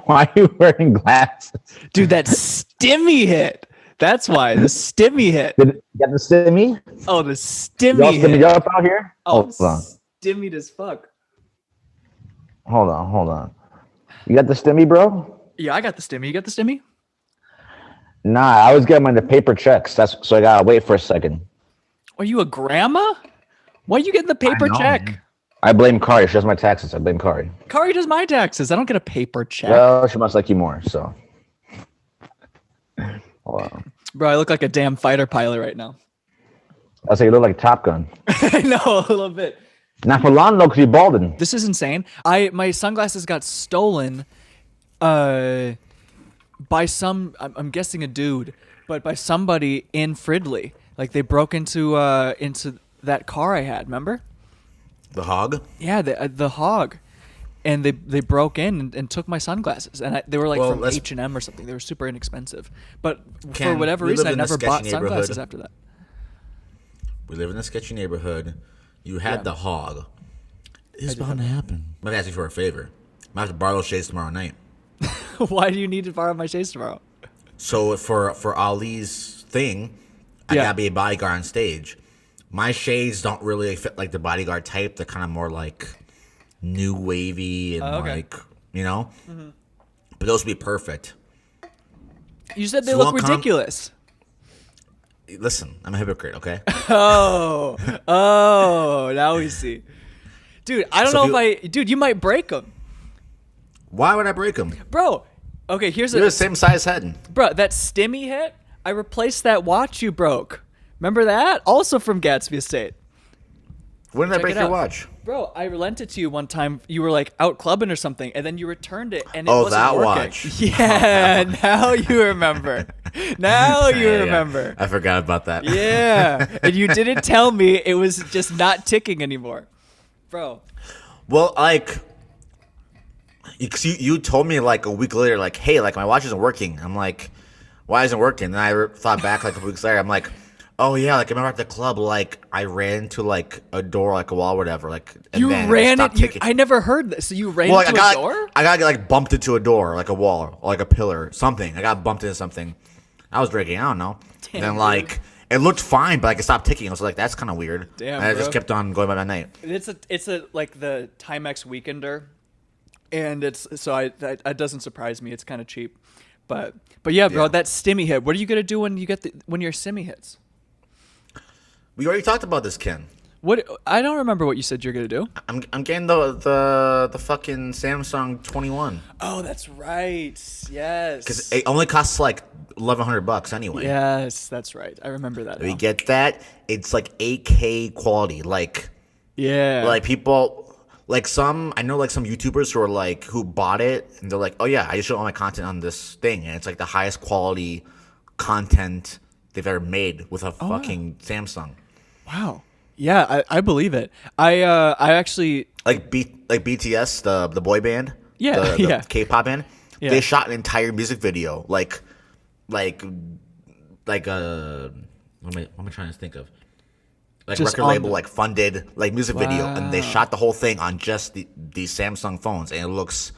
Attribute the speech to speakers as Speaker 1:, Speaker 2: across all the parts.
Speaker 1: Why are you wearing glasses?
Speaker 2: Dude, that stimmy hit. That's why the stimmy hit.
Speaker 1: Did you get the stimmy?
Speaker 2: Oh, the
Speaker 1: Y'all
Speaker 2: stimmy
Speaker 1: stimmy
Speaker 2: hit.
Speaker 1: up out here?
Speaker 2: Oh,
Speaker 1: Hold on.
Speaker 2: stimmied as fuck.
Speaker 1: Hold on. You got the stimmy, bro?
Speaker 2: Yeah, I got the stimmy. You got the stimmy?
Speaker 1: Nah, I was getting the paper checks. So I gotta wait for a second.
Speaker 2: Are you a grandma? Why are you getting the paper check?
Speaker 1: Man. I blame Kari. She does my taxes. I blame Kari.
Speaker 2: Kari does my taxes. I don't get a paper check.
Speaker 1: Well, she must like you more, so. Hold on.
Speaker 2: Bro, I look like a damn fighter pilot right now.
Speaker 1: I say you look like Top Gun.
Speaker 2: I know, a little bit.
Speaker 1: Not for long though, because you're balding.
Speaker 2: This is insane. My sunglasses got stolen by some, I'm guessing a dude, but by somebody in Fridley. Like they broke into that car I had, remember?
Speaker 1: The hog?
Speaker 2: Yeah, the hog. And they broke in and took my sunglasses. And they were like from H&M or something. They were super inexpensive. But for whatever reason, I never bought sunglasses after that.
Speaker 1: We live in a sketchy neighborhood. You had the hog. It's bound to happen. I'm asking for a favor. I'm gonna have to borrow those shades tomorrow night.
Speaker 2: Why do you need to borrow my shades tomorrow?
Speaker 1: So for Ali's thing, I gotta be a bodyguard on stage. My shades don't really fit like the bodyguard type. They're kind of more like new wavy and like, you know? Mm-hmm. But those would be perfect.
Speaker 2: You said they look ridiculous.
Speaker 1: Listen, I'm a hypocrite, okay?
Speaker 2: Oh, now we see. Dude, I don't know if you might break them.
Speaker 1: Why would I break them?
Speaker 2: Bro, okay,
Speaker 1: You're the same size head.
Speaker 2: Bro, that stimmy hit, I replaced that watch you broke. Remember that? Also from Gatsby Estate.
Speaker 1: When did I break your watch?
Speaker 2: Bro, I lent it to you one time. You were like out clubbing or something, and then you returned it, and it wasn't
Speaker 1: that
Speaker 2: working.
Speaker 1: watch.
Speaker 2: Yeah, now you remember. Now you remember.
Speaker 1: I forgot about that.
Speaker 2: Yeah, and you didn't tell me it was just not ticking anymore, bro.
Speaker 1: Well, like, you told me like a week later, like, hey, like my watch isn't working. I'm like, why isn't it working? And I thought back like a week later. I'm like, oh yeah, like I remember at the club, like I ran into like a door, like a wall, or whatever. Like and
Speaker 2: you
Speaker 1: then
Speaker 2: ran it. I never heard this. So you ran into a door?
Speaker 1: I got like bumped into a door, like a wall, or like a pillar, something. I got bumped into something. I was drinking. I don't know. Damn, and then like it looked fine, but like it stopped ticking. I was like, that's kind of weird.
Speaker 2: Damn,
Speaker 1: and I just kept on going by my night.
Speaker 2: It's a like the Timex Weekender, and it doesn't surprise me. It's kind of cheap, but yeah, bro, that stimmy hit. What are you gonna do when your stimmy hits?
Speaker 1: We already talked about this, Ken.
Speaker 2: What? I don't remember what you said you're gonna do.
Speaker 1: I'm getting the fucking Samsung 21.
Speaker 2: Oh, that's right. Yes.
Speaker 1: Because it only costs like $1,100 anyway.
Speaker 2: Yes, that's right. I remember that.
Speaker 1: We get that. It's like 8K quality. Like,
Speaker 2: yeah.
Speaker 1: Like people, like I know like some YouTubers who are like who bought it and they're like, oh yeah, I just show all my content on this thing, and it's like the highest quality content they've ever made with a fucking Samsung.
Speaker 2: Wow. Yeah, I believe it. I actually
Speaker 1: like BTS, the boy band.
Speaker 2: Yeah,
Speaker 1: the K-pop band.
Speaker 2: Yeah.
Speaker 1: They shot an entire music video, like what am I trying to think of? Like just record label, like funded, like music video, and they shot the whole thing on just the Samsung phones, and it looks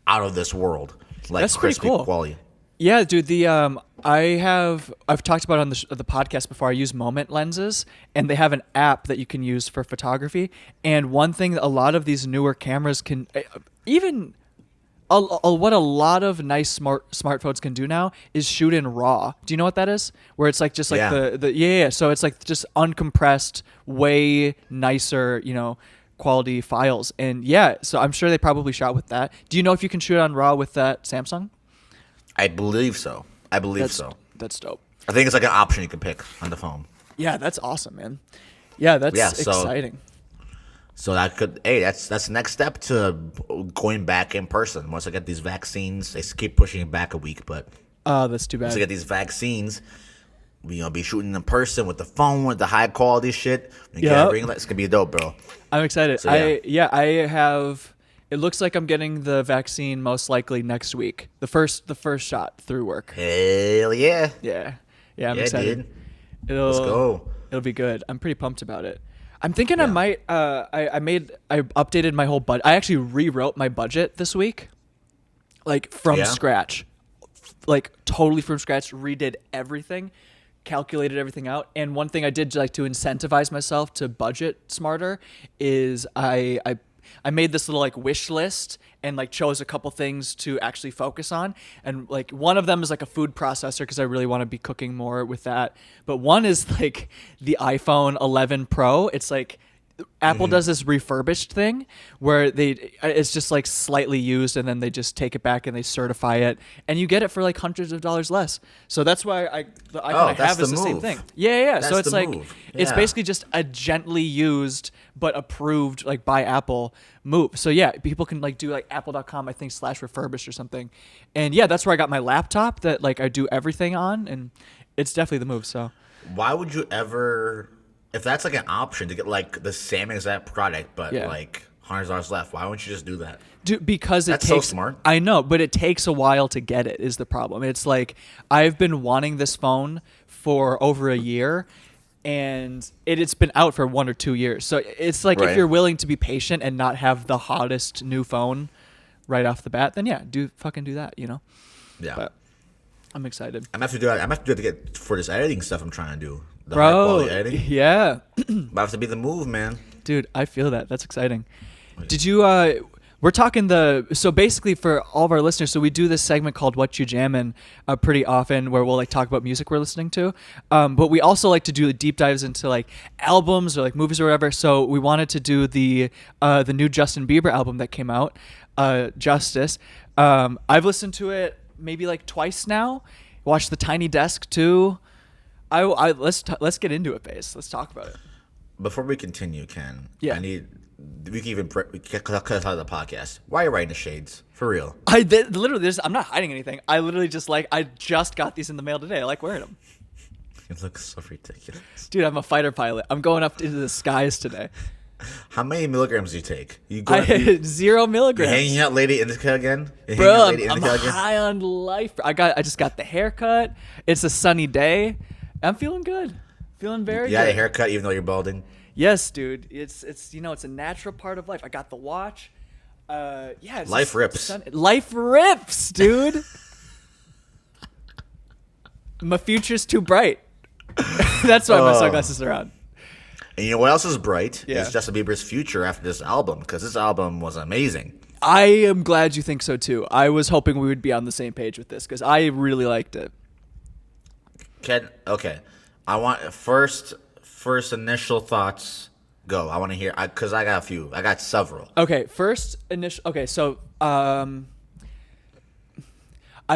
Speaker 1: out of this world. Like
Speaker 2: that's pretty cool
Speaker 1: quality.
Speaker 2: Yeah, dude. I've talked about it on the podcast before. I use Moment lenses, and they have an app that you can use for photography. And one thing a lot of these newer cameras can, even what a lot of nice smartphones can do now is shoot in RAW. Do you know what that is? Where it's like just like the So it's like just uncompressed, way nicer, quality files. And yeah, so I'm sure they probably shot with that. Do you know if you can shoot on RAW with that Samsung?
Speaker 1: I believe so.
Speaker 2: That's dope.
Speaker 1: I think it's like an option you can pick on the phone.
Speaker 2: Yeah, that's awesome, man. Yeah, that's exciting.
Speaker 1: So that's the next step to going back in person. Once I get these vaccines, they keep pushing it back a week, but
Speaker 2: that's too bad.
Speaker 1: Once I get these vaccines, we be shooting in person with the phone with the high quality shit. It's gonna be dope, bro.
Speaker 2: I'm excited. So, I have. It looks like I'm getting the vaccine most likely next week. The first shot through work.
Speaker 1: Hell yeah.
Speaker 2: Yeah, I'm excited.
Speaker 1: Dude. Let's go.
Speaker 2: It'll be good. I'm pretty pumped about it. I'm thinking I might. I updated my whole budget. I actually rewrote my budget this week. like from
Speaker 1: Yeah?
Speaker 2: scratch, like totally from scratch, redid everything, calculated everything out. And one thing I did like to incentivize myself to budget smarter is I made this little like wish list and like chose a couple things to actually focus on. And like one of them is like a food processor because I really want to be cooking more with that. But one is like the iPhone 11 Pro. It's like Apple does this refurbished thing where it's just like slightly used and then they just take it back and they certify it and you get it for like hundreds of dollars less. So that's why the iPhone I have is the same thing. Yeah.
Speaker 1: That's
Speaker 2: So it's
Speaker 1: the
Speaker 2: like
Speaker 1: move.
Speaker 2: it's
Speaker 1: Yeah.
Speaker 2: basically just a gently used but approved like by Apple move. So yeah, people can like do like apple.com I think /refurbished or something. And yeah, that's where I got my laptop that like I do everything on, and it's definitely the move. So
Speaker 1: Why would you ever, if that's like an option to get like the same exact product, but
Speaker 2: Yeah.
Speaker 1: like $100 left, why wouldn't you just do that?
Speaker 2: Because
Speaker 1: That's
Speaker 2: it
Speaker 1: so
Speaker 2: takes,
Speaker 1: smart.
Speaker 2: I know, but it takes a while to get it is the problem. It's like I've been wanting this phone for over a year, and it's been out for 1 or 2 years. So it's like if
Speaker 1: Right.
Speaker 2: you're willing to be patient and not have the hottest new phone right off the bat, then yeah, fucking do that, you know?
Speaker 1: Yeah.
Speaker 2: But I'm excited.
Speaker 1: I'm gonna have to do that. I'm gonna have to do it to get for this editing stuff I'm trying to do. The high
Speaker 2: Bro,
Speaker 1: quality editing.
Speaker 2: yeah.
Speaker 1: Might have to be the move, man.
Speaker 2: Dude, I feel that. That's exciting. Did you we're talking so basically for all of our listeners, so we do this segment called Whatchu Jammin pretty often where we'll like talk about music we're listening to. But we also like to do deep dives into like albums or like movies or whatever. So we wanted to do the new Justin Bieber album that came out, Justice. I've listened to it maybe like twice now. Watched The Tiny Desk too. Let's get into it, Baez. Let's talk about it.
Speaker 1: Before we continue, Ken,
Speaker 2: Yeah.
Speaker 1: we can even cut out of the podcast. Why are you writing the shades? For real.
Speaker 2: Literally, I'm not hiding anything. I literally I just got these in the mail today. I like wearing them.
Speaker 1: It looks so ridiculous.
Speaker 2: Dude, I'm a fighter pilot. I'm going up into the skies today.
Speaker 1: How many milligrams do you take? You
Speaker 2: 0 milligrams.
Speaker 1: hanging out Lady Indica again? You hanging
Speaker 2: Bro,
Speaker 1: out Lady
Speaker 2: I'm
Speaker 1: Indica again?
Speaker 2: high on life. I just got the haircut. It's a sunny day. I'm feeling good. Feeling very
Speaker 1: You got
Speaker 2: good.
Speaker 1: a haircut even though you're balding?
Speaker 2: Yes, dude. It's it's a natural part of life. I got the watch. Yeah. It's
Speaker 1: Life
Speaker 2: just
Speaker 1: rips.
Speaker 2: Life rips, dude. My future's too bright. That's why my sunglasses are on.
Speaker 1: And you know what else is bright?
Speaker 2: Yeah.
Speaker 1: Is Justin Bieber's future after this album, because this album was amazing.
Speaker 2: I am glad you think so too. I was hoping we would be on the same page with this because I really liked it.
Speaker 1: Ken, okay. I want first initial thoughts. Go. I want to hear because I got a few. I got several.
Speaker 2: Okay, so I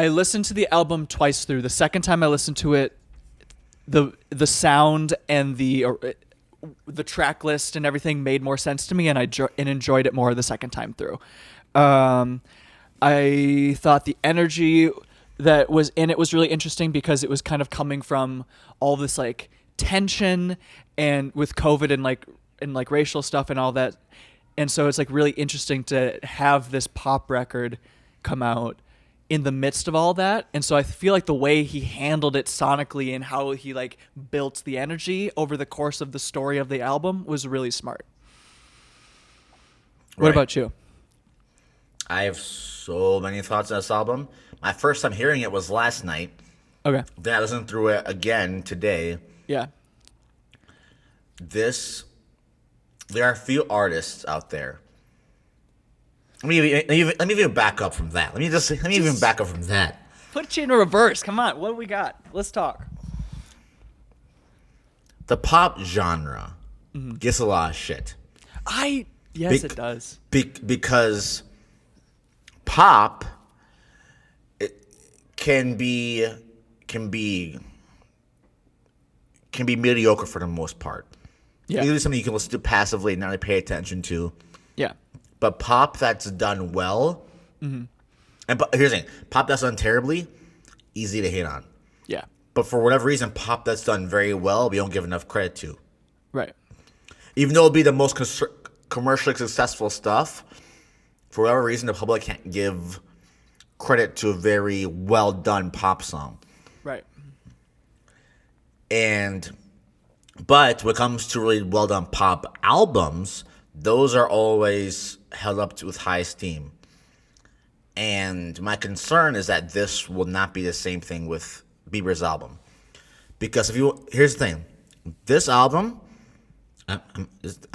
Speaker 2: listened to the album twice through. The second time I listened to it, the sound and the track list and everything made more sense to me, and I enjoyed it more the second time through. I thought the energy that was in it was really interesting because it was kind of coming from all this like tension and with COVID and like racial stuff and all that. And so it's like really interesting to have this pop record come out in the midst of all that. And so I feel like the way he handled it sonically and how he like built the energy over the course of the story of the album was really smart. What
Speaker 1: Right.
Speaker 2: about you?
Speaker 1: I have so many thoughts on this album. My first time hearing it was last night.
Speaker 2: Okay.
Speaker 1: Then I listened through it again today.
Speaker 2: Yeah.
Speaker 1: There are a few artists out there. Let me even back up from that. Let me even back up from that.
Speaker 2: Put you in reverse. Come on. What do we got? Let's talk.
Speaker 1: The pop genre gets a lot of shit.
Speaker 2: Yes, it does.
Speaker 1: Because pop it can be mediocre for the most part.
Speaker 2: Yeah.
Speaker 1: Usually something you can listen to passively and not really pay attention to.
Speaker 2: Yeah.
Speaker 1: But pop that's done well, and here's the thing: pop that's done terribly, easy to hate on.
Speaker 2: Yeah.
Speaker 1: But for whatever reason, pop that's done very well, we don't give enough credit to.
Speaker 2: Right.
Speaker 1: Even though it'll be the most commercially successful stuff, for whatever reason, the public can't give credit to a very well done pop song.
Speaker 2: Right.
Speaker 1: But when it comes to really well done pop albums, those are always held up with high esteem. And my concern is that this will not be the same thing with Bieber's album. Because here's the thing. This album, I'm going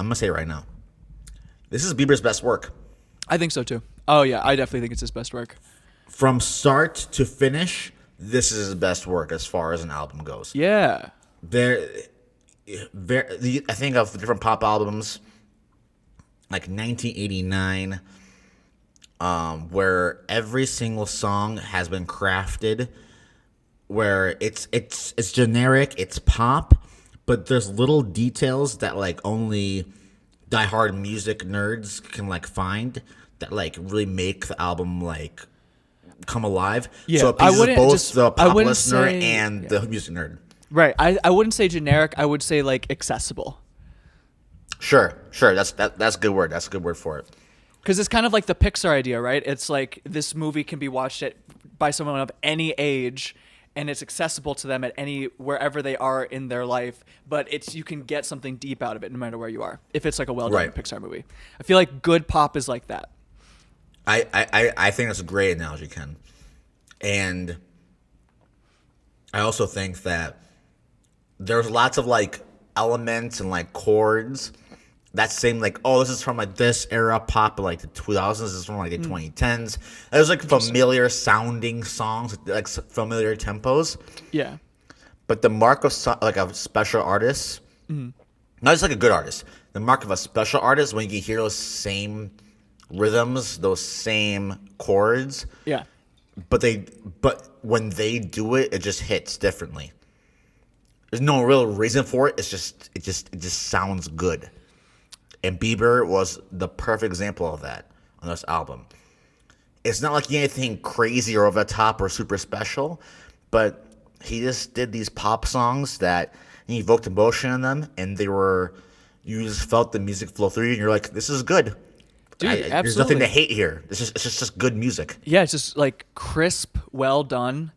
Speaker 1: to say it right now. This is Bieber's best work.
Speaker 2: I think so too. Oh yeah, I definitely think it's his best work.
Speaker 1: From start to finish, this is his best work as far as an album goes.
Speaker 2: Yeah.
Speaker 1: I think of different pop albums, like 1989, where every single song has been crafted, where it's generic, it's pop, but there's little details that like only diehard music nerds can like find that like really make the album like come alive.
Speaker 2: Yeah,
Speaker 1: so it pleases both the pop listener and the music nerd.
Speaker 2: Right. I wouldn't say generic. I would say like accessible.
Speaker 1: Sure. That's a good word. That's a good word for it.
Speaker 2: Because it's kind of like the Pixar idea, right? It's like this movie can be watched by someone of any age, and it's accessible to them at wherever they are in their life. But you can get something deep out of it no matter where you are. If it's like a well-done Pixar movie, I feel like good pop is like that.
Speaker 1: I think that's a great analogy, Ken. And I also think that there's lots of like elements and like chords that seem like, oh, this is from like this era pop, like the 2000s. This is from like the 2010s. There's like familiar sounding songs, like familiar tempos.
Speaker 2: Yeah.
Speaker 1: But the mark of like a special artist, not just like a good artist, the mark of a special artist when you hear those same rhythms, those same chords.
Speaker 2: Yeah.
Speaker 1: But when they do it, it just hits differently. There's no real reason for it. It just sounds good. And Bieber was the perfect example of that on this album. It's not like anything crazy or over the top or super special, but he just did these pop songs that he evoked emotion in them, and you just felt the music flow through you, and you're like, this is good.
Speaker 2: Dude, absolutely.
Speaker 1: There's nothing to hate here. It's just good music.
Speaker 2: Yeah, it's just like crisp, well done.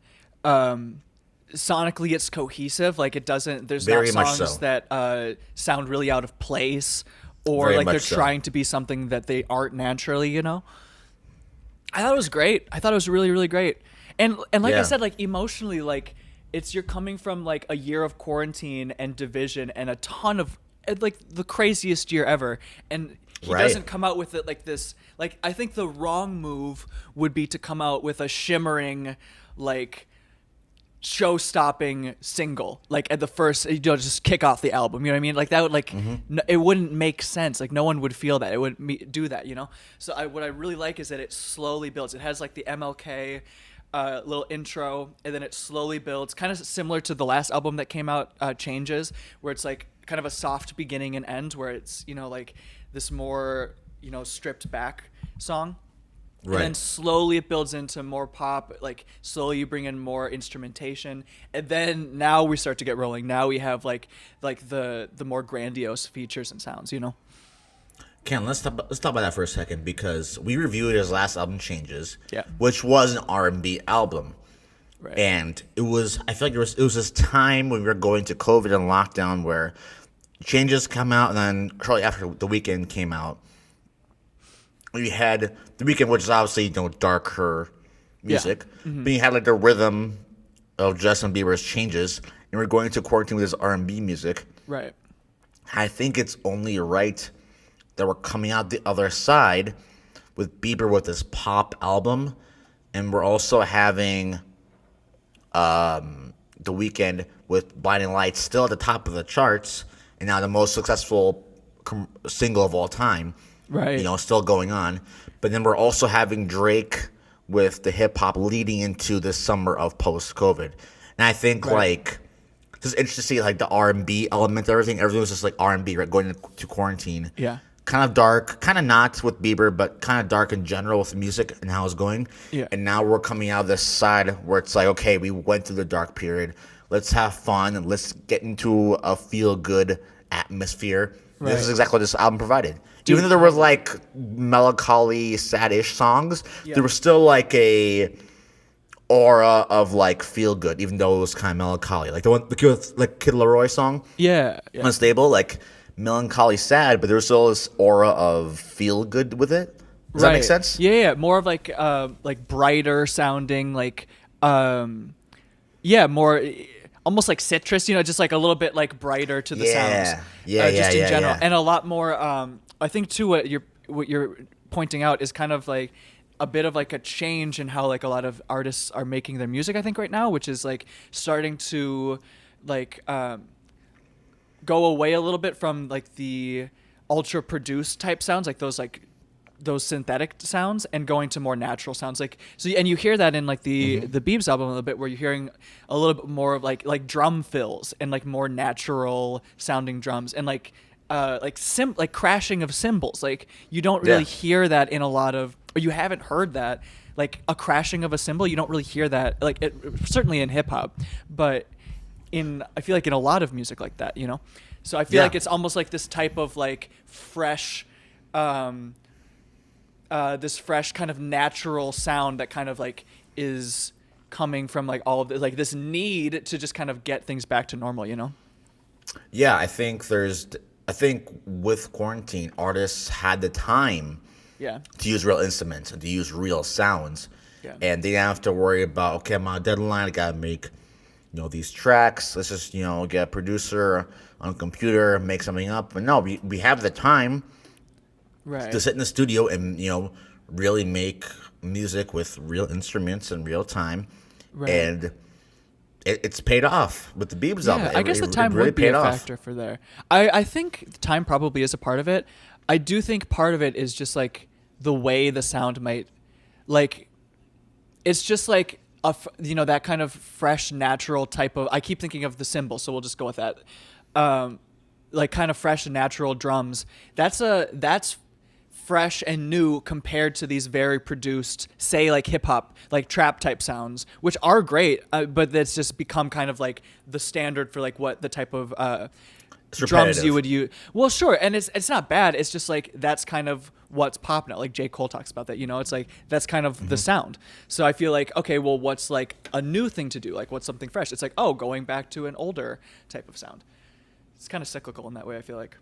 Speaker 2: Sonically, it's cohesive. Like there's
Speaker 1: Very
Speaker 2: not
Speaker 1: much
Speaker 2: songs
Speaker 1: so.
Speaker 2: that sound really out of place or
Speaker 1: Very
Speaker 2: like
Speaker 1: much
Speaker 2: they're
Speaker 1: so.
Speaker 2: trying to be something that they aren't naturally, you know? I thought it was great. I thought it was really, really great. And like I said, like emotionally, like you're coming from like a year of quarantine and division and a ton of like the craziest year ever. And he doesn't come out with it like this. Like, I think the wrong move would be to come out with a shimmering, like, show-stopping single, like at the first, just kick off the album. You know what I mean? Like that would it wouldn't make sense. Like no one would feel that. It wouldn't do that. You know. So what I really like is that it slowly builds. It has like the MLK little intro, and then it slowly builds, kind of similar to the last album that came out, Changes, where it's like kind of a soft beginning and end, where it's like this more stripped back song. Right. And then slowly it builds into more pop, like slowly you bring in more instrumentation, and then now we start to get rolling. Now we have like the more grandiose features and sounds,
Speaker 1: Ken, let's talk about that for a second, because we reviewed his last album, Changes,
Speaker 2: yeah,
Speaker 1: which was an R&B album. Right. And I feel like it was this time when we were going to COVID and lockdown where Changes come out, and then shortly after The Weeknd came out, we had The Weeknd, which is obviously darker music, but you had like the rhythm of Justin Bieber's Changes, and we're going to quarantine with his R&B music.
Speaker 2: Right.
Speaker 1: I think it's only right that we're coming out the other side with Bieber with this pop album, and we're also having The Weeknd with Blinding Lights still at the top of the charts, and now the most successful single of all time.
Speaker 2: Right.
Speaker 1: Still going on. But then we're also having Drake with the hip hop leading into the summer of post-COVID. And I think like it's just interesting to see like the R&B element of everything. Everything was just like R&B, right? Going into quarantine.
Speaker 2: Yeah.
Speaker 1: Kind of dark, kind of not with Bieber, but kind of dark in general with music and how it's going. Yeah. And now we're coming out of this side where it's like, okay, we went through the dark period. Let's have fun and let's get into a feel-good atmosphere. Right. This is exactly what this album provided. Even though there were like melancholy, sad-ish songs, there was still like a aura of like feel good, even though it was kind of melancholy. Like the Kid Laroi song, Unstable, like melancholy, sad, but there was still this aura of feel good with it. Does that make sense?
Speaker 2: Yeah, more of like brighter sounding, like more almost like citrus, just like a little bit like brighter to the sounds. Just in general, and a lot more. I think too, what you're pointing out is kind of like a bit of like a change in how like a lot of artists are making their music, I think, right now, which is like starting to like go away a little bit from like the ultra produced type sounds, like those synthetic sounds, and going to more natural sounds. Like, so, and you hear that in like the Bieb's album a little bit, where you're hearing a little bit more of like drum fills and like more natural sounding drums, and like crashing of cymbals. Like, you don't really hear that in a lot of, or you haven't heard that, like a crashing of a cymbal. You don't really hear that, like certainly in hip hop, but I feel like in a lot of music like that, So I feel like it's almost like this type of like fresh, this fresh kind of natural sound that kind of like is coming from like all of the, like this need to just kind of get things back to normal,
Speaker 1: Yeah, I think with quarantine, artists had the time to use real instruments and to use real sounds. Yeah. And they didn't have to worry about, okay, I'm on a deadline, I gotta make, these tracks. Let's just, get a producer on a computer, make something up. But no, we have the time to sit in the studio and, really make music with real instruments in real time. Right. And it's paid off with the Bieb's album.
Speaker 2: I guess the time really would be a factor for there. I think time probably is a part of it. I do think part of it is just like the way the sound might, like, it's just like that kind of fresh, natural type of. I keep thinking of the cymbal, so we'll just go with that. Like kind of fresh and natural drums. That's fresh and new compared to these very produced, say like hip hop, like trap type sounds, which are great, but that's just become kind of like the standard for like what the type of drums you would use. Well, sure, and it's not bad. It's just like that's kind of what's popping out. Like J. Cole talks about that. It's like that's kind of the sound. So I feel like, okay, well, what's like a new thing to do? Like what's something fresh? It's like, oh, going back to an older type of sound. It's kind of cyclical in that way, I feel like.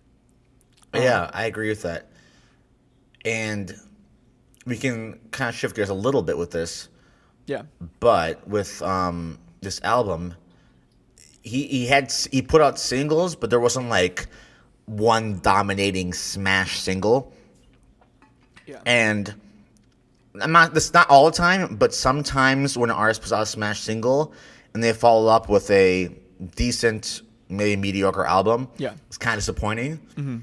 Speaker 1: Yeah, I agree with that. And we can kind of shift gears a little bit with this. Yeah. But with this album, he put out singles, but there wasn't like one dominating smash single. Yeah. And that's not all the time, but sometimes when an artist puts out a smash single and they follow up with a decent, maybe mediocre album, it's kind of disappointing. Mm-hmm.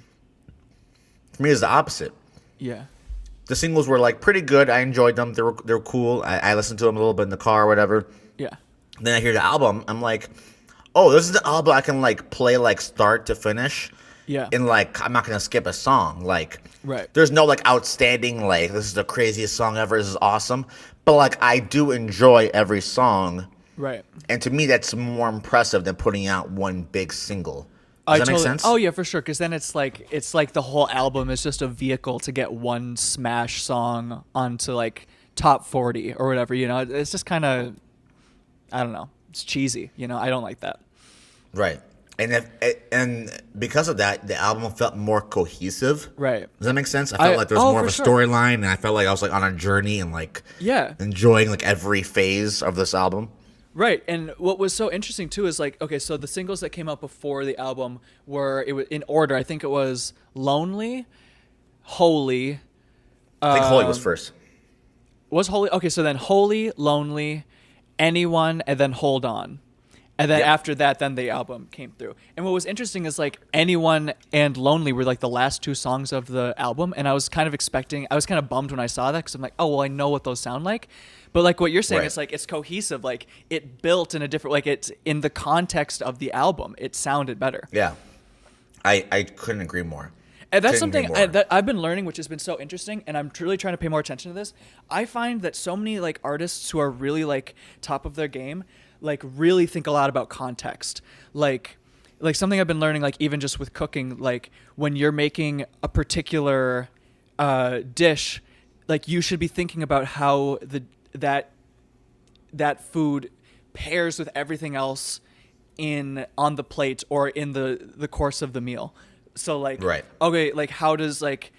Speaker 1: For me, it's the opposite. Yeah. The singles were like pretty good. I enjoyed them. They were cool. I listened to them a little bit in the car or whatever. Yeah. Then I hear the album. I'm like, oh, this is the album I can like play like start to finish. Yeah. And like I'm not gonna skip a song. Like there's no like outstanding like this is the craziest song ever. This is awesome. But like I do enjoy every song. Right. And to me that's more impressive than putting out one big single. Does that make sense?
Speaker 2: Oh yeah, for sure. Because then it's like the whole album is just a vehicle to get one smash song onto like top 40 or whatever. It's just kind of, I don't know. It's cheesy. I don't like that.
Speaker 1: Right. And because of that, the album felt more cohesive. Right. Does that make sense? I felt like there was more of a storyline, and I felt like I was like on a journey and like enjoying like every phase of this album.
Speaker 2: Right, and what was so interesting too is like, okay, so the singles that came out before the album were in order. I think it was "Lonely," "Holy."
Speaker 1: I think "Holy" was first.
Speaker 2: Was "Holy"? Okay, so then "Holy," "Lonely," "Anyone," and then "Hold On," and then after that, then the album came through. And what was interesting is like "Anyone" and "Lonely" were like the last two songs of the album, and I was kind of bummed when I saw that because I'm like, oh well, I know what those sound like. But like what you're saying, it's like it's cohesive. Like it built in a different, like it's in the context of the album. It sounded better.
Speaker 1: Yeah, I couldn't agree more.
Speaker 2: And that's something that I've been learning, which has been so interesting. And I'm truly trying to pay more attention to this. I find that so many like artists who are really like top of their game, like really think a lot about context. Like something I've been learning, like even just with cooking, like when you're making a particular dish, like you should be thinking about how that food pairs with everything else on the plate or in the course of the meal. So like, okay, like how does like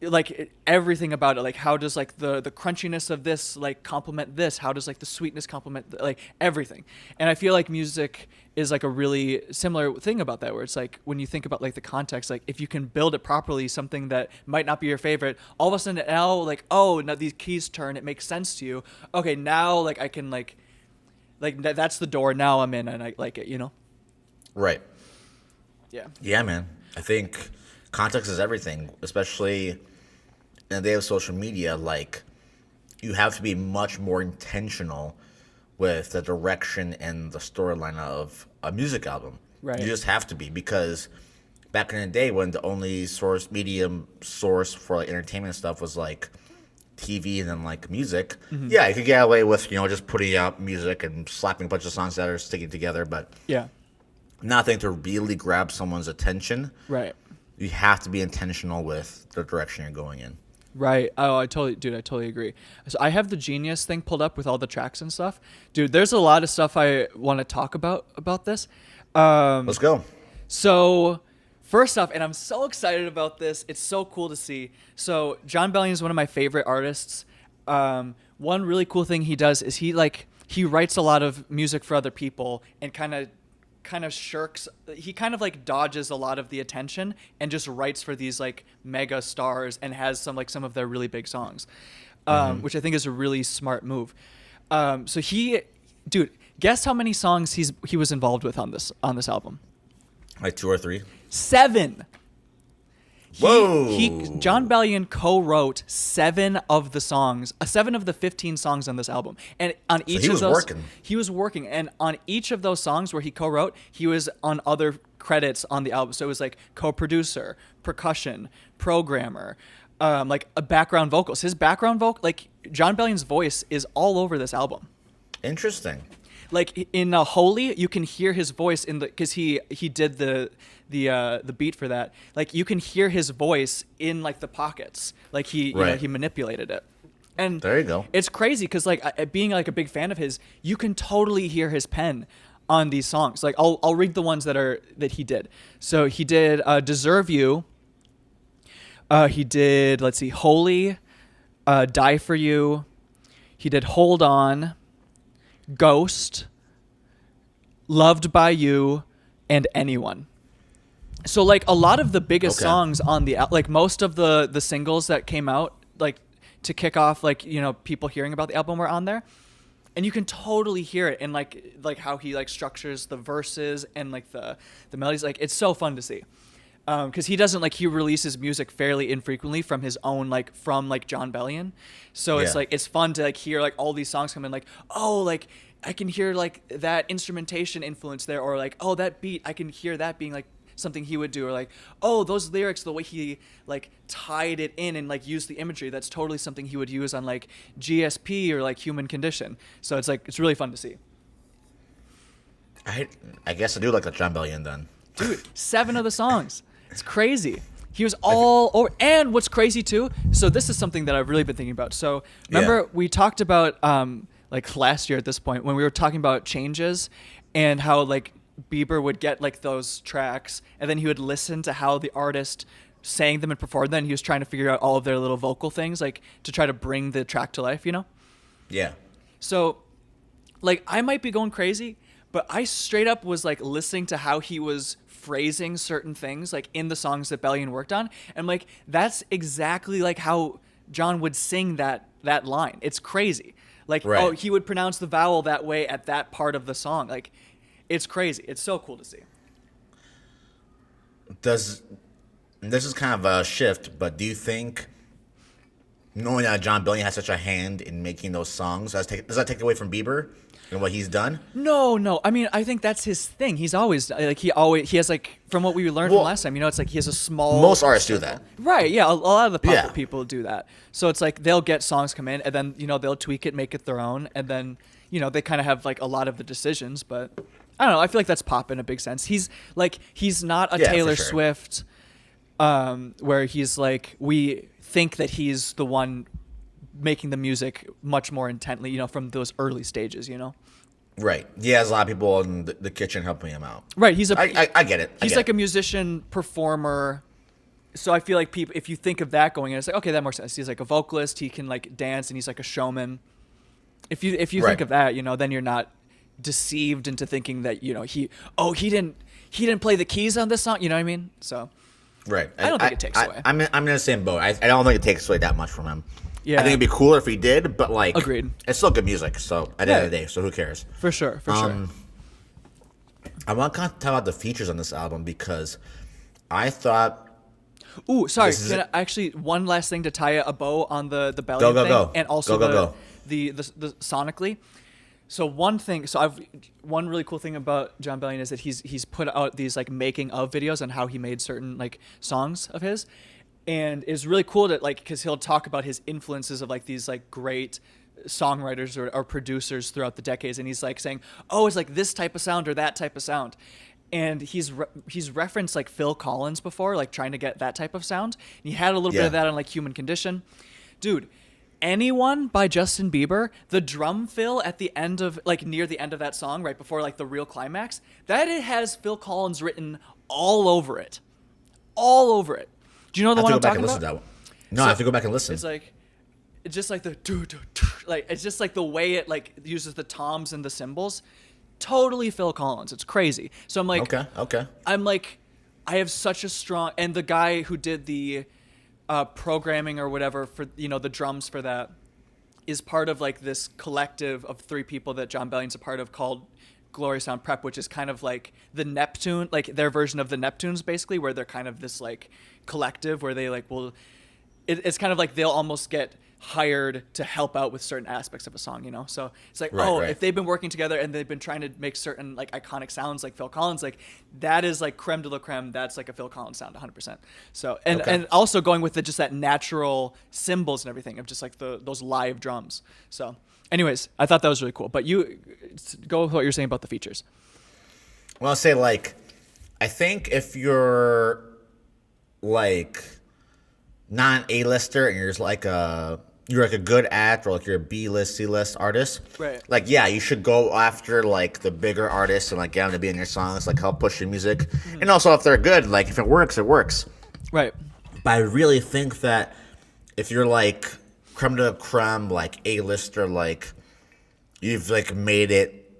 Speaker 2: like everything about it, like how does like the crunchiness of this like complement this, how does like the sweetness complement like everything. And I feel like music is like a really similar thing about that, where it's like when you think about like the context, like if you can build it properly, something that might not be your favorite, all of a sudden now like, oh, now these keys turn, it makes sense to you. Okay, now like I can like that's the door, now I'm in and I like it, you know.
Speaker 1: Right.
Speaker 2: Yeah,
Speaker 1: Man, I think context is everything, especially in the day of social media. Like, you have to be much more intentional with the direction and the storyline of a music album.
Speaker 2: Right.
Speaker 1: You just have to be, because back in the day when the only medium source for like entertainment stuff was like TV and then like music, yeah, you could get away with, just putting out music and slapping a bunch of songs that are sticking together, but
Speaker 2: yeah,
Speaker 1: nothing to really grab someone's attention.
Speaker 2: right.
Speaker 1: You have to be intentional with the direction you're going in.
Speaker 2: Right. Oh, I totally agree. So I have the Genius thing pulled up with all the tracks and stuff. Dude, there's a lot of stuff I want to talk about this.
Speaker 1: Let's go.
Speaker 2: So first off, and I'm so excited about this, it's so cool to see. So Jon Bellion is one of my favorite artists. One really cool thing he does is he writes a lot of music for other people and kind of shirks, he kind of like dodges a lot of the attention and just writes for these like mega stars and has some of their really big songs, which I think is a really smart move. So dude, guess how many songs he was involved with on this album?
Speaker 1: Like 2 or 3?
Speaker 2: 7.
Speaker 1: Whoa!
Speaker 2: Jon Bellion co-wrote 7 of the songs, 7 of the 15 songs on this album, and on each of those, he was working. And on each of those songs where he co-wrote, he was on other credits on the album. So it was like co-producer, percussion, programmer, like a background vocals. His background vocal, like Jon Bellion's voice, is all over this album.
Speaker 1: Interesting.
Speaker 2: Like in Holy, you can hear his voice because he did the beat for that. Like you can hear his voice in like the pockets. Like he manipulated it. And
Speaker 1: there you go.
Speaker 2: It's crazy because like being like a big fan of his, you can totally hear his pen on these songs. Like I'll read the ones that he did. So he did Deserve You. He did, let's see, Holy, Die For You. He did Hold On, Ghost, Loved By You, and Anyone. So like a lot of the biggest songs on like most of the singles that came out like to kick off like people hearing about the album were on there, and you can totally hear it in like how he like structures the verses and like the melodies. Like it's so fun to see. Because he releases music fairly infrequently from his own from Jon Bellion, so it's like it's fun to like hear like all these songs come in, like, oh, like I can hear like that instrumentation influence there, or like, oh, that beat, I can hear that being like something he would do, or like, oh, those lyrics, the way he like tied it in and like used the imagery, that's totally something he would use on like GSP or like Human Condition. So it's like it's really fun to see.
Speaker 1: I guess I do like the Jon Bellion then.
Speaker 2: Dude, 7 of the songs. It's crazy. He was all over. And what's crazy too, so this is something that I've really been thinking about. So remember we talked about like last year at this point when we were talking about changes and how like Bieber would get like those tracks and then he would listen to how the artist sang them and performed them. He was trying to figure out all of their little vocal things like to try to bring the track to life, Yeah. So like I might be going crazy, but I straight up was like listening to how he was phrasing certain things like in the songs that Bellion worked on, and like that's exactly like how Jon would sing that line. It's crazy. Like oh, he would pronounce the vowel that way at that part of the song. Like it's crazy. It's so cool to see.
Speaker 1: This is kind of a shift, but do you think knowing that Jon Bellion has such a hand in making those songs, does that take away from Bieber and what he's done?
Speaker 2: No. I mean, I think that's his thing. He's always like he has like from what we learned from last time. It's like he has a small.
Speaker 1: Most artists do that,
Speaker 2: right? Yeah, a lot of the pop people do that. So it's like they'll get songs come in and then they'll tweak it, make it their own, and then they kind of have like a lot of the decisions. But I don't know. I feel like that's pop in a big sense. He's not a Taylor Swift, where he's like we think that he's the one making the music much more intently, from those early stages,
Speaker 1: Right. He has a lot of people in the kitchen helping him out.
Speaker 2: Right.
Speaker 1: I get it.
Speaker 2: He's like a musician, performer, so I feel like people, if you think of that going in, it's like, okay, that makes sense. He's like a vocalist. He can like dance, and he's like a showman. If you
Speaker 1: Right.
Speaker 2: think of that, then you're not deceived into thinking that he didn't play the keys on this song. You know what I mean? So
Speaker 1: Right.
Speaker 2: I don't think it takes away.
Speaker 1: I'm in the same boat. I don't think it takes away that much from him.
Speaker 2: Yeah.
Speaker 1: I think it'd be cooler if he did, but like,
Speaker 2: Agreed.
Speaker 1: It's still good music. So at the end of the day, so who cares?
Speaker 2: For sure.
Speaker 1: I want to kind of talk about the features on this album because I thought.
Speaker 2: Ooh, sorry. Actually, one last thing to tie a bow on the belly thing, and also the sonically. So one really cool thing about Jon Bellion is that he's put out these like making of videos on how he made certain like songs of his, and it's really cool that like because he'll talk about his influences of like these like great songwriters or producers throughout the decades, and he's like saying, oh, it's like this type of sound or that type of sound. And he's referenced like Phil Collins before, like trying to get that type of sound. And he had a little bit of that on like Human Condition. Dude, Anyone by Justin Bieber, the drum fill at the end of like near the end of that song, right before like the real climax, that it has Phil Collins written all over it. All over it. Do you know the one I'm talking about?
Speaker 1: That one. No, I have to go back and listen.
Speaker 2: It's like it's just like the like it's just like the way it like uses the toms and the cymbals. Totally Phil Collins. It's crazy. So I'm like,
Speaker 1: okay.
Speaker 2: I'm like, I have such a strong, and the guy who did the programming or whatever for the drums for that is part of like this collective of 3 people that Jon Bellion's a part of called Glory Sound Prep, which is kind of like the Neptune, like their version of the Neptunes, basically, where they're kind of this like collective where they like it's kind of like they'll almost get hired to help out with certain aspects of a song, so it's like right. If they've been working together and they've been trying to make certain like iconic sounds like Phil Collins, like that is like creme de la creme. That's like a Phil Collins sound 100%. So and also going with just that natural cymbals and everything of just like those live drums. So anyways, I thought that was really cool, but you go with what you're saying about the features.
Speaker 1: Well, I'll say like I think if you're like not an A-lister and you're just like you're like a good act or like you're a B-list, C-list artist,
Speaker 2: right?
Speaker 1: Like you should go after like the bigger artists and like get them to be in your songs, like help push your music, and also if they're good, like if it works, it works,
Speaker 2: right?
Speaker 1: But I really think that if you're like creme de la creme, like A-lister, like you've like made it,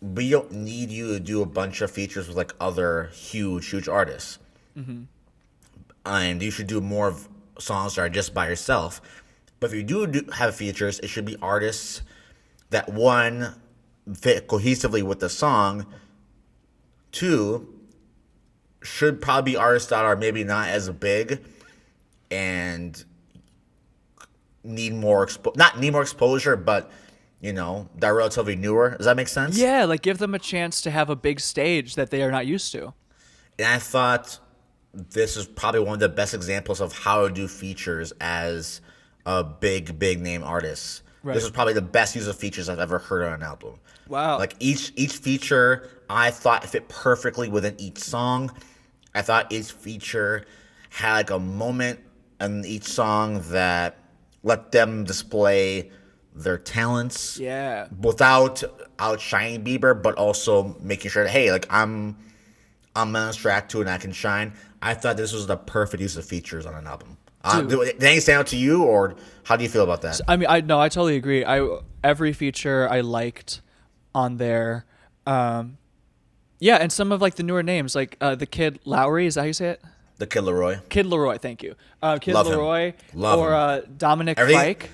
Speaker 1: but you don't need you to do a bunch of features with like other huge artists. And you should do more of songs that are just by yourself. But if you do have features, it should be artists that, 1, fit cohesively with the song. 2, should probably be artists that are maybe not as big and need more not need more exposure, but they're relatively newer. Does that make sense?
Speaker 2: Yeah, like give them a chance to have a big stage that they are not used to.
Speaker 1: And I thought this is probably one of the best examples of how to do features as a big name artist. Right. This is probably the best use of features I've ever heard on an album.
Speaker 2: Wow.
Speaker 1: Like each feature I thought fit perfectly within each song. I thought each feature had like a moment in each song that let them display their talents.
Speaker 2: Yeah.
Speaker 1: Without outshining Bieber, but also making sure that, hey, like I'm on this track too and I can shine. I thought this was the perfect use of features on an album. Did anything stand out to you, or how do you feel about that?
Speaker 2: I mean, I totally agree. Every feature I liked on there. Yeah, and some of like the newer names, like the Kid Lowry, is that how you say it?
Speaker 1: The Kid Laroi.
Speaker 2: Kid Laroi, thank you. Kid
Speaker 1: Love
Speaker 2: Laroi
Speaker 1: him. Love
Speaker 2: or
Speaker 1: him.
Speaker 2: Dominic Fike.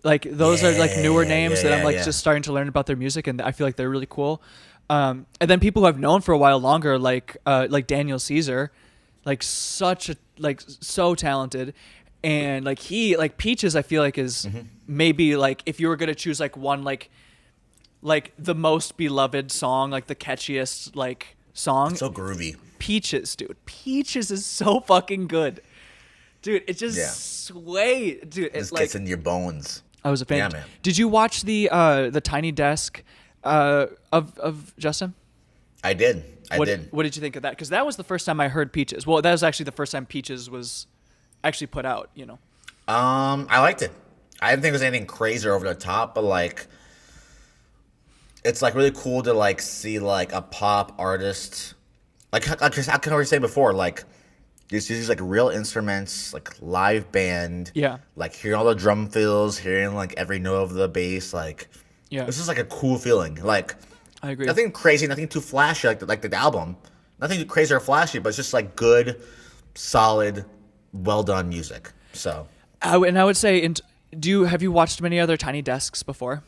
Speaker 2: Like those are like newer names that I'm like just starting to learn about their music, and I feel like they're really cool. And then people who I've known for a while longer, like Daniel Caesar, like such a so talented, and like Peaches, I feel like is maybe like if you were gonna choose like one like the most beloved song, like the catchiest like song.
Speaker 1: It's so groovy.
Speaker 2: Peaches, dude. Peaches is so fucking good, dude. It just sway, dude. It
Speaker 1: just gets in your bones.
Speaker 2: I was a fan.
Speaker 1: Yeah, man.
Speaker 2: Did you watch the Tiny Desk of Justin?
Speaker 1: I did. I did.
Speaker 2: What did you think of that? Because that was the first time I heard Peaches. Well, that was actually the first time Peaches was actually put out.
Speaker 1: I liked it. I didn't think there was anything crazy or over the top, but like, it's like really cool to like see like a pop artist, like I can already say before, like these like real instruments, like live band.
Speaker 2: Yeah.
Speaker 1: Like hearing all the drum fills, hearing like every note of the bass. Like,
Speaker 2: Yeah.
Speaker 1: this is like a cool feeling. Like,
Speaker 2: I agree.
Speaker 1: nothing crazy, nothing too flashy like the album. Nothing too crazy or flashy, but it's just like good, solid, well done music. So
Speaker 2: I would say, have you watched many other Tiny Desks before?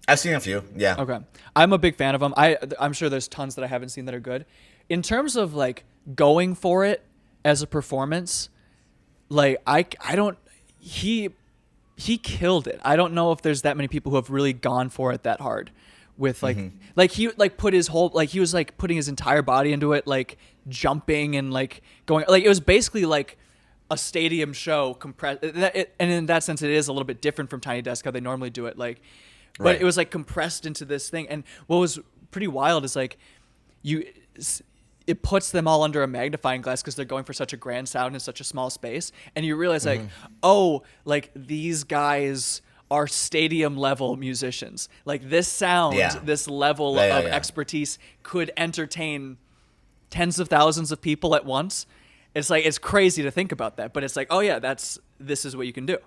Speaker 1: I've seen a few. Yeah.
Speaker 2: Okay. I'm a big fan of them. I'm sure there's tons that I haven't seen that are good. In terms of like going for it as a performance, like I don't he killed it. I don't know if there's that many people who have really gone for it that hard with like like he like put his whole like he was like putting his entire body into it, like jumping and like going, like it was basically like a stadium show compressed. And in that sense it is a little bit different from Tiny Desk how they normally do it, like but
Speaker 1: Right.
Speaker 2: it was like compressed into this thing. And what was pretty wild is like it puts them all under a magnifying glass because they're going for such a grand sound in such a small space. And you realize like, oh, like these guys are stadium level musicians. Like this sound, this level of expertise could entertain tens of thousands of people at once. It's like, it's crazy to think about that, but it's like, oh yeah, this is what you can do.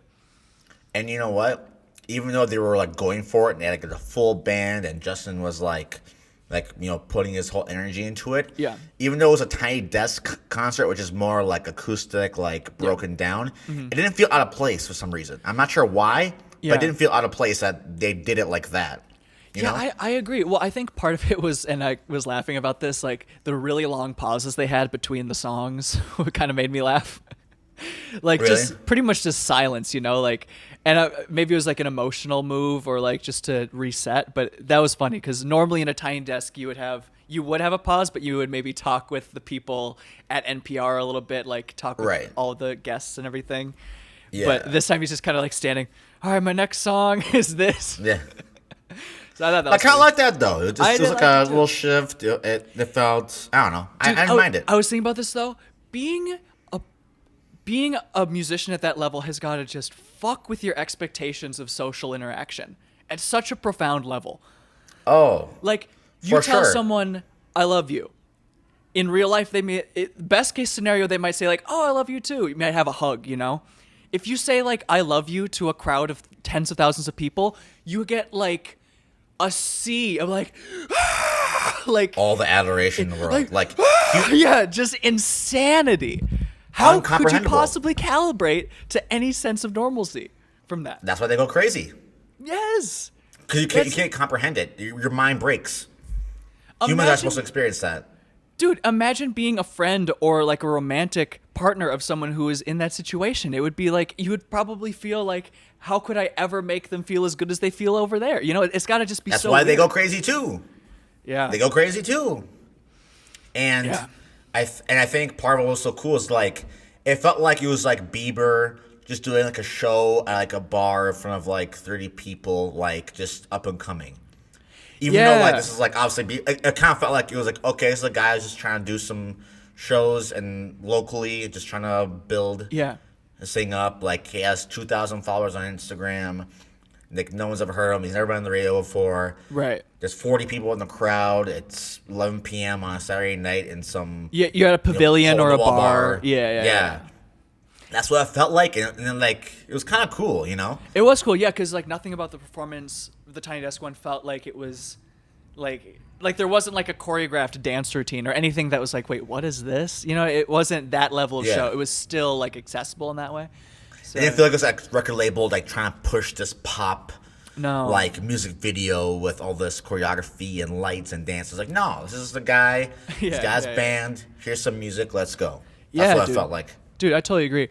Speaker 1: And you know what? Even though they were like going for it and they had like a full band and Justin was like putting his whole energy into it.
Speaker 2: Yeah.
Speaker 1: Even though it was a Tiny Desk concert, which is more like acoustic, like broken down, it didn't feel out of place for some reason. I'm not sure why, but it didn't feel out of place that they did it like that. You know?
Speaker 2: I agree. Well, I think part of it was, and I was laughing about this, like the really long pauses they had between the songs kind of made me laugh. Like
Speaker 1: Really?
Speaker 2: just pretty much just silence, like, and maybe it was like an emotional move or like just to reset, but that was funny because normally in a Tiny Desk you would have a pause, but you would maybe talk with the people at NPR a little bit, like talk with all the guests and everything. Yeah. But this time he's just kind of like standing, all right, my next song is this.
Speaker 1: Yeah.
Speaker 2: So I thought that was
Speaker 1: I kind of like that though. It was like a little shift. It felt, I don't know.
Speaker 2: Dude,
Speaker 1: I didn't mind it.
Speaker 2: I was thinking about this though. Being a musician at that level has got to just fuck with your expectations of social interaction at such a profound level.
Speaker 1: Oh.
Speaker 2: Like, you tell someone, I love you. In real life, best case scenario, they might say like, oh, I love you too. You might have a hug, If you say like, I love you to a crowd of tens of thousands of people, you get like a sea of like, like
Speaker 1: all the adoration in the world. Like
Speaker 2: yeah, just insanity. How could you possibly calibrate to any sense of normalcy from that?
Speaker 1: That's why they go crazy.
Speaker 2: Yes.
Speaker 1: Because you can't comprehend it. Your mind breaks. Humans are supposed to experience that.
Speaker 2: Dude, imagine being a friend or like a romantic partner of someone who is in that situation. It would be like, you would probably feel like, how could I ever make them feel as good as they feel over there? It's got to just be so
Speaker 1: That's why
Speaker 2: weird.
Speaker 1: they go crazy too.
Speaker 2: Yeah.
Speaker 1: They go crazy too. And
Speaker 2: yeah.
Speaker 1: I think part of what was so cool is like it felt like it was like Bieber just doing like a show at like a bar in front of like 30 people, like just up and coming. Even though like this is like obviously it kind of felt like it was like, okay, this is a guy who's just trying to do some shows and locally just trying to build this thing up. Like he has 2,000 followers on Instagram. Like no one's ever heard of him. He's never been on the radio before.
Speaker 2: Right.
Speaker 1: There's 40 people in the crowd. It's 11 p.m. on a Saturday night in some
Speaker 2: you're at a pavilion or a bar. Yeah.
Speaker 1: That's what it felt like, and then like it was kind of cool,
Speaker 2: It was cool, yeah, because like nothing about the performance, the Tiny Desk one, felt like it was like there wasn't like a choreographed dance routine or anything that was like, wait, what is this? It wasn't that level of show. It was still like accessible in that way. So,
Speaker 1: I didn't feel like it was like record label like trying to push this pop like music video with all this choreography and lights and dances. Like, no, this is the guy. This guy's band. Here's some music. Let's go. That's what it felt like.
Speaker 2: Dude, I totally agree.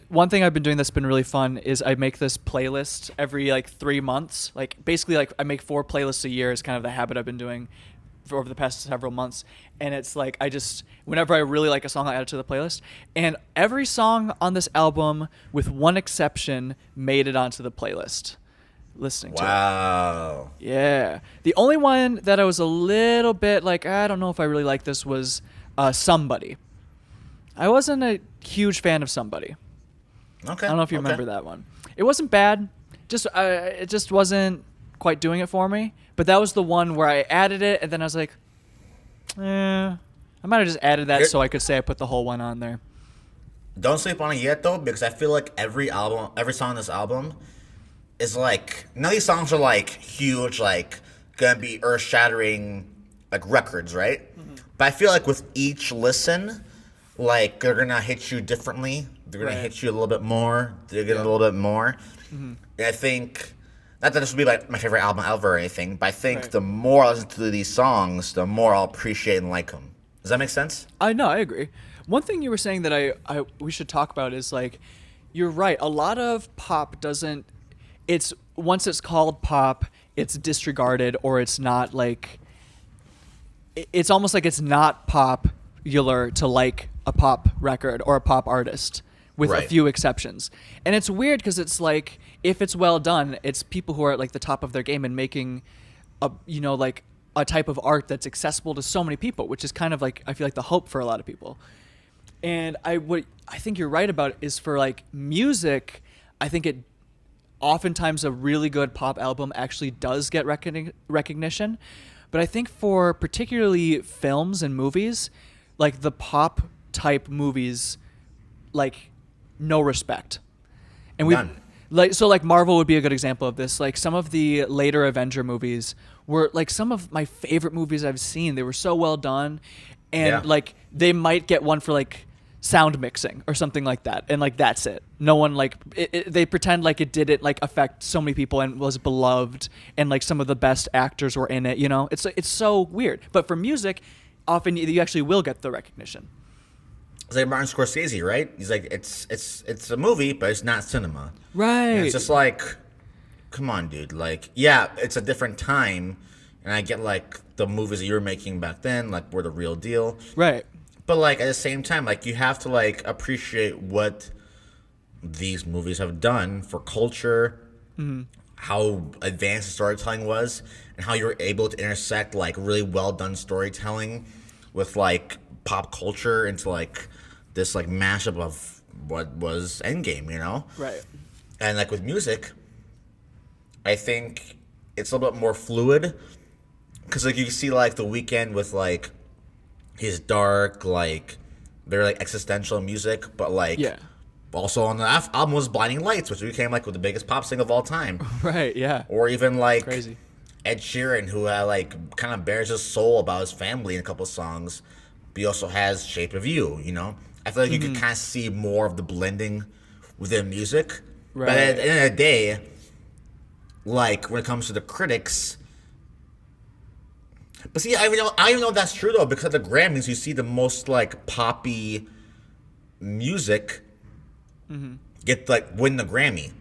Speaker 2: One thing I've been doing that's been really fun is I make this playlist every like 3 months. Like basically like I make 4 playlists a year is kind of the habit I've been doing for over the past several months. And it's like whenever I really like a song, I add it to the playlist. And every song on this album, with one exception, made it onto the playlist. Listening to it.
Speaker 1: Wow.
Speaker 2: Yeah. The only one that I was a little bit like, I don't know if I really like this was Somebody. I wasn't a huge fan of Somebody.
Speaker 1: Okay.
Speaker 2: I don't know if you remember that one. It wasn't bad. It just wasn't quite doing it for me. But that was the one where I added it, and then I was like, I might have just added that
Speaker 1: Here-
Speaker 2: so I could say I put the whole one on there.
Speaker 1: Don't sleep on it yet though, because I feel like every song on this album is like, none of these songs are like huge, like gonna be earth shattering like records, right? But I feel like with each listen, like they're gonna hit you differently. They're gonna
Speaker 2: Right.
Speaker 1: hit you a little bit more. They're gonna a little bit more. And I think, not that this would be like my favorite album ever or anything, but I think
Speaker 2: Right.
Speaker 1: the more I listen to these songs, the more I'll appreciate and like them. Does that make sense?
Speaker 2: I know, I agree. One thing you were saying that I we should talk about is like, you're right. A lot of pop doesn't. It's once it's called pop, it's disregarded or it's not like. It's almost like it's not popular to like a pop record or a pop artist, with a
Speaker 1: Right.
Speaker 2: few exceptions. And it's weird because it's like, if it's well done, it's people who are at like the top of their game and making a, you know, like a type of art that's accessible to so many people, which is kind of like, I feel like the hope for a lot of people. And what I think you're right about is for like music, I think it oftentimes a really good pop album actually does get recognition. But I think for particularly films and movies, like the pop type movies, like no respect. And we
Speaker 1: None.
Speaker 2: like Marvel would be a good example of this. Like some of the later Avenger movies were like some of my favorite movies I've seen. They were so well done, and
Speaker 1: Yeah.
Speaker 2: like they might get one for like sound mixing or something like that, and like that's it. No one like they pretend like it didn't like affect so many people and was beloved, and like some of the best actors were in it. You know, it's so weird. But for music, often you actually will get the recognition.
Speaker 1: It's like Martin Scorsese, right? He's like, it's a movie, but it's not cinema.
Speaker 2: Right.
Speaker 1: And it's just like, come on, dude. Like, yeah, it's a different time, and I get like the movies that you were making back then, like were the real deal.
Speaker 2: Right.
Speaker 1: But like at the same time, like you have to like appreciate what these movies have done for culture, how advanced the storytelling was, and how you were able to intersect like really well done storytelling with like pop culture into like this like mashup of what was Endgame, you know?
Speaker 2: Right.
Speaker 1: And like with music, I think it's a little bit more fluid because like you can see like The Weeknd with like his dark, like very like existential music, but like
Speaker 2: Yeah.
Speaker 1: also on the album was Blinding Lights, which became like the biggest pop single of all time.
Speaker 2: Right. Yeah.
Speaker 1: Or even like
Speaker 2: Crazy.
Speaker 1: Ed Sheeran, who like kind of bears his soul about his family in a couple songs, but he also has Shape of You. You know, I feel like you can kind of see more of the blending within music.
Speaker 2: Right.
Speaker 1: But at the end of the day, like when it comes to the critics. But see, I even know if that's true though, because at the Grammys you see the most like poppy music get like win the Grammy,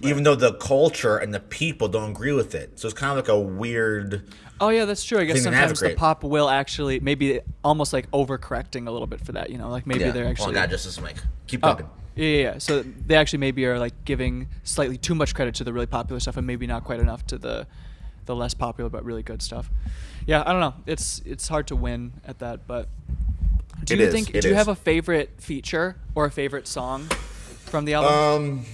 Speaker 1: even though the culture and the people don't agree with it. So it's kind of like a weird.
Speaker 2: Oh yeah, that's true. I guess
Speaker 1: thing to
Speaker 2: sometimes the
Speaker 1: navigate.
Speaker 2: pop will actually maybe almost like overcorrecting a little bit for that. You know, like maybe they're actually.
Speaker 1: Oh God, just this mic. Keep
Speaker 2: Oh,
Speaker 1: talking.
Speaker 2: yeah. So they actually maybe are like giving slightly too much credit to the really popular stuff and maybe not quite enough to the less popular but really good stuff. Yeah, I don't know. It's hard to win at that, but do
Speaker 1: It
Speaker 2: you
Speaker 1: is,
Speaker 2: think
Speaker 1: it
Speaker 2: do you
Speaker 1: is.
Speaker 2: have a favorite feature or a favorite song from the album?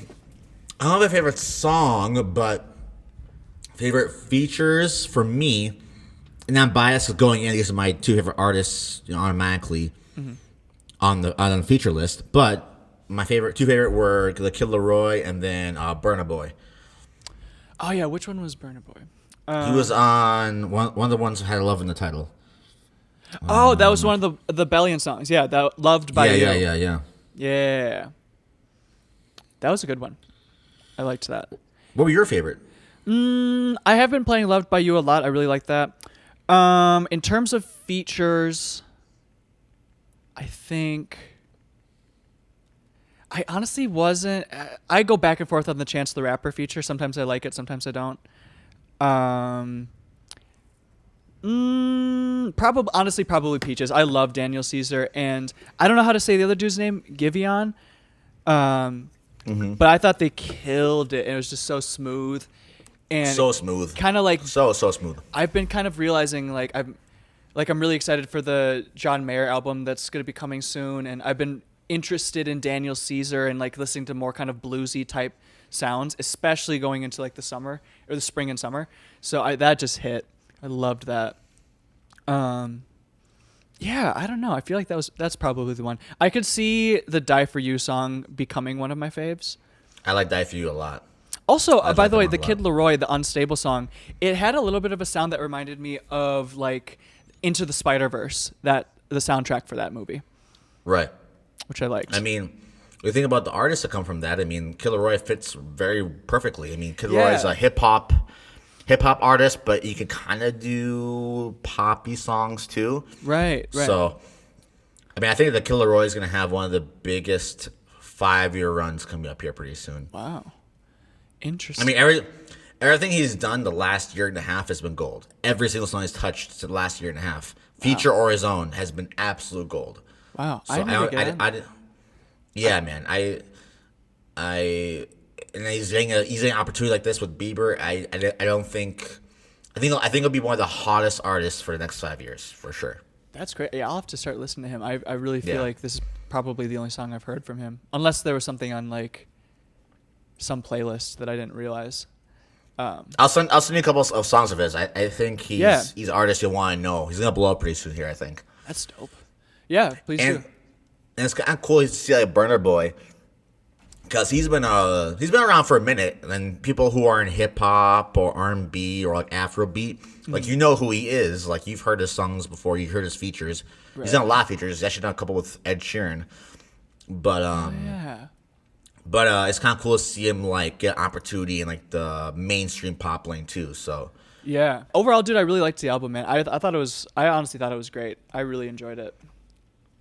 Speaker 1: I don't have a favorite song, but favorite features for me, and I'm biased with going in. These are my two favorite artists, you know, automatically on the feature list. But my two favorite were The Kid Laroi and then Burna Boy.
Speaker 2: Oh yeah, which one was Burna Boy?
Speaker 1: He was on one of the ones that had Love in the title.
Speaker 2: Oh, that was one of the Bellion songs. Yeah, that Loved by You.
Speaker 1: Yeah.
Speaker 2: Yeah. That was a good one. I liked that.
Speaker 1: What were your favorite?
Speaker 2: I have been playing Loved by You a lot. I really like that. In terms of features, I think I honestly wasn't. I go back and forth on the Chance the Rapper feature. Sometimes I like it, sometimes I don't. Probably Peaches. I love Daniel Caesar, and I don't know how to say the other dude's name, Giveon. But I thought they killed it, and it was just so smooth. And
Speaker 1: So smooth.
Speaker 2: kind of like
Speaker 1: So smooth.
Speaker 2: I've been kind of realizing I'm really excited for the John Mayer album that's going to be coming soon, and I've been interested in Daniel Caesar and like listening to more kind of bluesy type sounds, especially going into like the summer or the spring and summer. So that just hit. I loved that. Yeah, Yeah, I don't know. I feel like that's probably the one. I could see the Die For You song becoming one of my faves.
Speaker 1: I like Die For You a lot.
Speaker 2: Also,
Speaker 1: I
Speaker 2: by
Speaker 1: like
Speaker 2: the
Speaker 1: that
Speaker 2: way,
Speaker 1: one
Speaker 2: the
Speaker 1: a
Speaker 2: Kid
Speaker 1: lot.
Speaker 2: Laroi, the Unstable song, it had a little bit of a sound that reminded me of like Into the Spider-Verse, the soundtrack for that movie,
Speaker 1: Right.
Speaker 2: which I liked.
Speaker 1: I mean, the thing about the artists that come from that, I mean, Kid Laroi fits very perfectly. I mean, Kid Laroi is
Speaker 2: Yeah.
Speaker 1: a hip hop artist, but he can kind of do poppy songs too.
Speaker 2: Right, right.
Speaker 1: So, I mean, I think that Kid Laroi is going to have one of the biggest 5-year runs coming up here pretty soon.
Speaker 2: Wow.
Speaker 1: I
Speaker 2: Interesting.
Speaker 1: mean, everything he's done the last year and a half has been gold. Every single song he's touched the last year and a half, feature or his own, has been absolute gold.
Speaker 2: Wow.
Speaker 1: So
Speaker 2: I never get
Speaker 1: I didn't. Yeah, man. And he's getting an opportunity like this with Bieber. I don't think. I think he'll be one of the hottest artists for the next 5 years for sure.
Speaker 2: That's great. Yeah, I'll have to start listening to him. I really feel
Speaker 1: Yeah.
Speaker 2: like this is probably the only song I've heard from him, unless there was something on like some playlist that I didn't realize.
Speaker 1: I'll send you a couple of songs of his. I think he's an artist you'll want to know. He's gonna blow up pretty soon here, I think.
Speaker 2: That's dope. Yeah, please
Speaker 1: And
Speaker 2: do.
Speaker 1: and it's kind of cool to see like Burner Boy, because he's been around for a minute, and people who are in hip hop or R&B or like Afrobeat, like you know who he is. Like you've heard his songs before, you heard his features.
Speaker 2: Right.
Speaker 1: He's done a lot of features. He's actually done a couple with Ed Sheeran, but
Speaker 2: Yeah.
Speaker 1: it's kind of cool to see him like get opportunity in like the mainstream pop lane too. So
Speaker 2: Yeah. Overall, dude, I really liked the album, man. I honestly thought it was great. I really enjoyed it.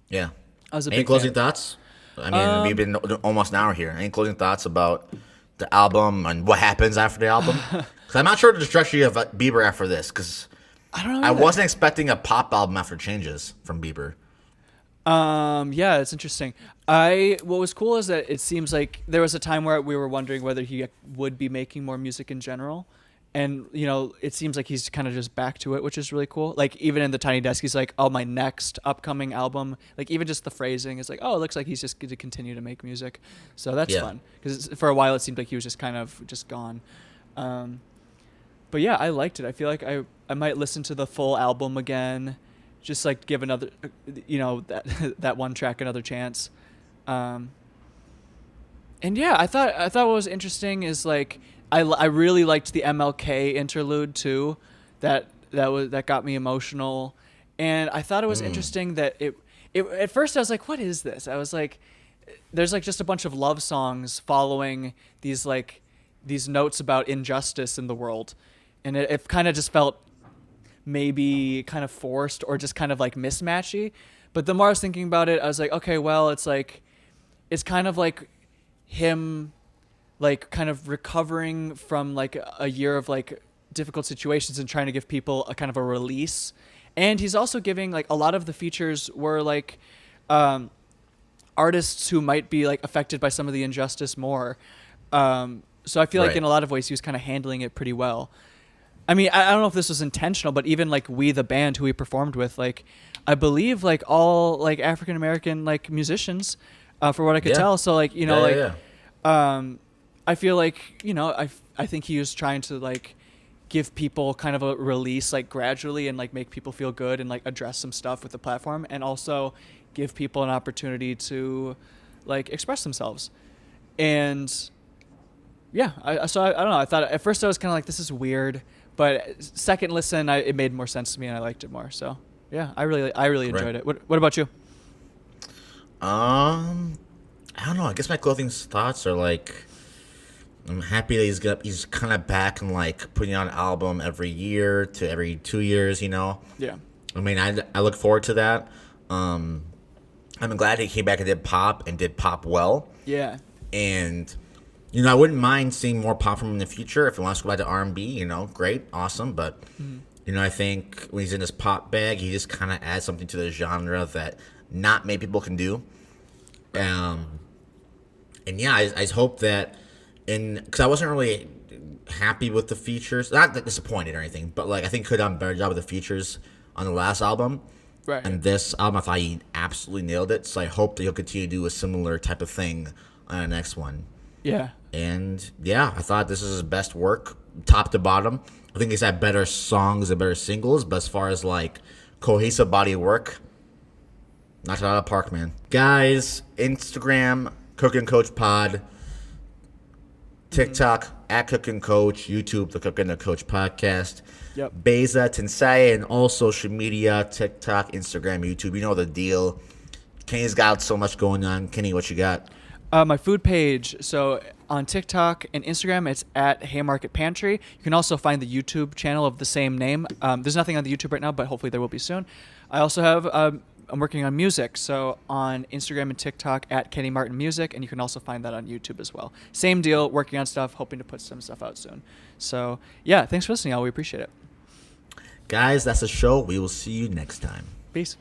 Speaker 1: yeah.
Speaker 2: I was a
Speaker 1: Any
Speaker 2: big
Speaker 1: closing
Speaker 2: fan.
Speaker 1: thoughts? I mean, we've been almost an hour here. Any closing thoughts about the album and what happens after the album? 'Cause I'm not sure the trajectory of Bieber after this, because
Speaker 2: I don't know.
Speaker 1: I
Speaker 2: either.
Speaker 1: wasn't expecting a pop album after Changes from Bieber.
Speaker 2: Yeah, it's interesting. What was cool is that it seems like there was a time where we were wondering whether he would be making more music in general. And, it seems like he's kind of just back to it, which is really cool. Like, even in the Tiny Desk, he's like, oh, my next upcoming album. Like, even just the phrasing is like, oh, it looks like he's just going to continue to make music. So that's
Speaker 1: Yeah.
Speaker 2: fun. Because for a while, it seemed like he was just kind of just gone. But yeah, I liked it. I feel like I might listen to the full album again. Just like give another, that one track another chance. And yeah, I thought what was interesting is like I really liked the MLK interlude too, that got me emotional, and I thought it was interesting that it at first I was like, what is this? I was like, there's like just a bunch of love songs following these notes about injustice in the world, and it kind of just felt maybe kind of forced or just kind of like mismatchy. But the more I was thinking about it, I was like, okay, well, it's kind of like him like kind of recovering from like a year of like difficult situations and trying to give people a kind of a release. And he's also giving like a lot of the features were like artists who might be like affected by some of the injustice more. So I feel like
Speaker 1: Right.
Speaker 2: in a lot of ways he was kind of handling it pretty well. I mean, I don't know if this was intentional, but even like We the band who we performed with, like I believe like all like African American like musicians, for what I could
Speaker 1: Yeah.
Speaker 2: tell. So like
Speaker 1: Yeah.
Speaker 2: I feel like I think he was trying to like give people kind of a release like gradually and like make people feel good and like address some stuff with the platform, and also give people an opportunity to like express themselves. And yeah, I don't know. I thought at first I was kind of like, this is weird, but second listen, it made more sense to me and I liked it more. So yeah, I really enjoyed it. What about you?
Speaker 1: I don't know. I guess my clothing thoughts are like, I'm happy that he's kind of back and like putting out an album every year to every 2 years.
Speaker 2: Yeah.
Speaker 1: I mean, I look forward to that. I'm glad he came back and did pop well.
Speaker 2: Yeah.
Speaker 1: And I wouldn't mind seeing more pop from him in the future. If he wants to go back to R&B, great, awesome. But I think when he's in his pop bag, he just kind of adds something to the genre that not many people can do. And yeah, I hope that because I wasn't really happy with the features, not that disappointed or anything, but like I think he could have done a better job with the features on the last album.
Speaker 2: Right.
Speaker 1: And this album, I thought he absolutely nailed it. So I hope that he'll continue to do a similar type of thing on the next one.
Speaker 2: Yeah.
Speaker 1: And yeah, I thought this is his best work, top to bottom. I think he's had better songs and better singles, but as far as like cohesive body of work, Knocked it out of the park, man. Guys, Instagram, Cooking Coach Pod. TikTok, at Cooking Coach. YouTube, the Cooking Coach Podcast.
Speaker 2: Yep.
Speaker 1: Baeza, Tensei, and all social media, TikTok, Instagram, YouTube. You know the deal. Kenny's got so much going on. Kenny, what you got?
Speaker 2: My food page. So on TikTok and Instagram, it's at Haymarket Pantry. You can also find the YouTube channel of the same name. There's nothing on the YouTube right now, but hopefully there will be soon. I also have, I'm working on music. So on Instagram and TikTok, at Kenny Martin Music, and you can also find that on YouTube as well. Same deal, working on stuff, hoping to put some stuff out soon. So yeah, thanks for listening, y'all. We appreciate it.
Speaker 1: Guys, that's the show. We will see you next time.
Speaker 2: Peace.